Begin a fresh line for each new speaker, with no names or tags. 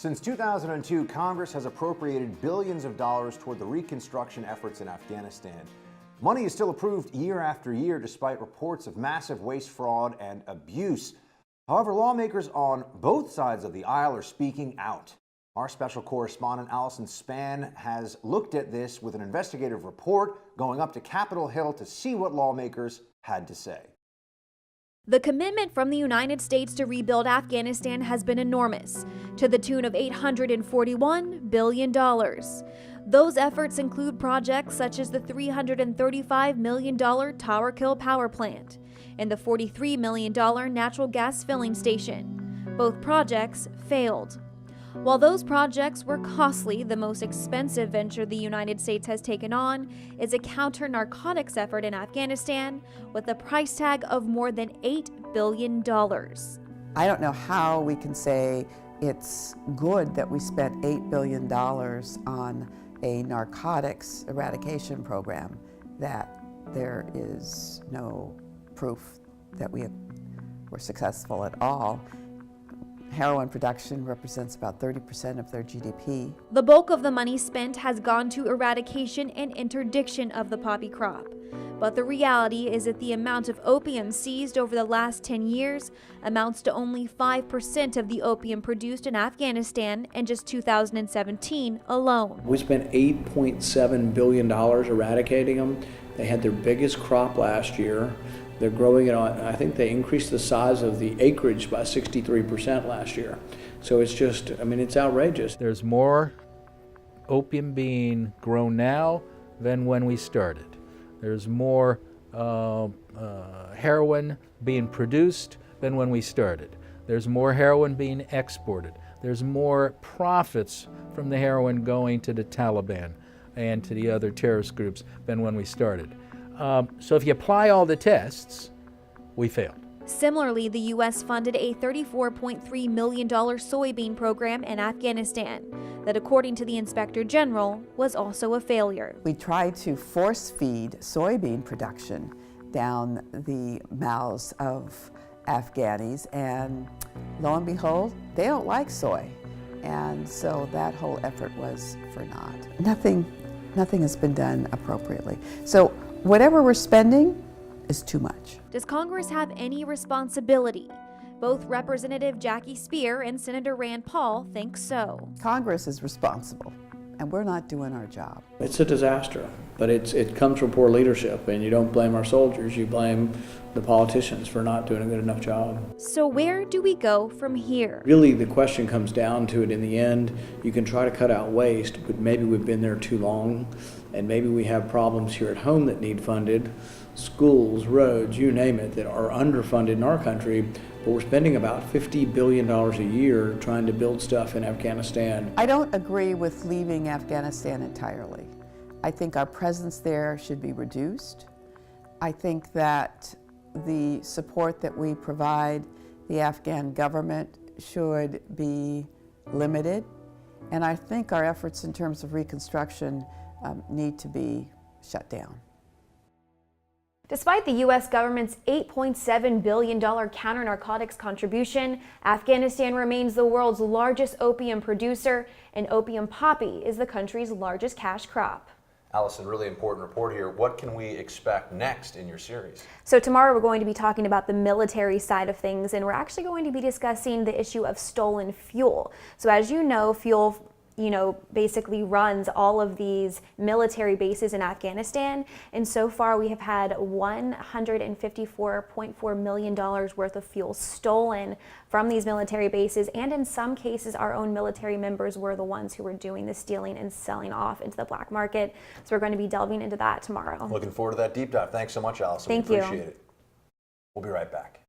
Since 2002, Congress has appropriated billions of dollars toward the reconstruction efforts in Afghanistan. Money is still approved year after year despite reports of massive waste, fraud, and abuse. However, lawmakers on both sides of the aisle are speaking out. Our special correspondent Allison Spann has looked at this with an investigative report, going up to Capitol Hill to see what lawmakers had to say.
The commitment from the United States to rebuild Afghanistan has been enormous, to the tune of $841 billion. Those efforts include projects such as the $335 million Tower Hill power plant and the $43 million natural gas filling station. Both projects failed. While those projects were costly, the most expensive venture the United States has taken on is a counter-narcotics effort in Afghanistan with a price tag of more than $8 billion.
I don't know how we can say it's good that we spent $8 billion on a narcotics eradication program, that there is no proof that we were successful at all. Heroin production represents about 30% of their GDP.
The bulk of the money spent has gone to eradication and interdiction of the poppy crop. But the reality is that the amount of opium seized over the last 10 years amounts to only 5% of the opium produced in Afghanistan in just 2017 alone.
We spent $8.7 billion eradicating them. They had their biggest crop last year. They're growing it on, I think they increased the size of the acreage by 63% last year. So it's just, I mean, it's outrageous.
There's more opium being grown now than when we started. There's more heroin being produced than when we started. There's more heroin being exported. There's more profits from the heroin going to the Taliban and to the other terrorist groups than when we started. So if you apply all the tests, we failed.
Similarly, the U.S. funded a $34.3 million soybean program in Afghanistan that, according to the Inspector General, was also a failure.
We tried to force feed soybean production down the mouths of Afghanis, and lo and behold, they don't like soy. And so that whole effort was for naught. Nothing has been done appropriately. So whatever we're spending is too much.
Does Congress have any responsibility? Both Representative Jackie Speer and Senator Rand Paul think so.
Congress is responsible, and we're not doing our job.
It's a disaster, but it comes from poor leadership, and you don't blame our soldiers, you blame the politicians for not doing a good enough job.
So where do we go from here?
Really, the question comes down to it in the end. You can try to cut out waste, but maybe we've been there too long, and maybe we have problems here at home that need funded, schools, roads, you name it, that are underfunded in our country, but we're spending about $50 billion a year trying to build stuff in Afghanistan.
I don't agree with leaving Afghanistan entirely. I think our presence there should be reduced. I think that the support that we provide the Afghan government should be limited. And I think our efforts in terms of reconstruction need to be shut down.
Despite the U.S. government's $8.7 billion counter-narcotics contribution, Afghanistan remains the world's largest opium producer, and opium poppy is the country's largest cash crop.
Allison, really important report here. What can we expect next in your series?
So tomorrow we're going to be talking about the military side of things, and we're actually going to be discussing the issue of stolen fuel. So as you know, fuel basically runs all of these military bases in Afghanistan. And so far we have had $154.4 million worth of fuel stolen from these military bases. And in some cases, our own military members were the ones who were doing the stealing and selling off into the black market. So we're going to be delving into that tomorrow.
Looking forward to that deep dive. Thanks so much, Allison.
Thank you.
Appreciate it. We'll be right back.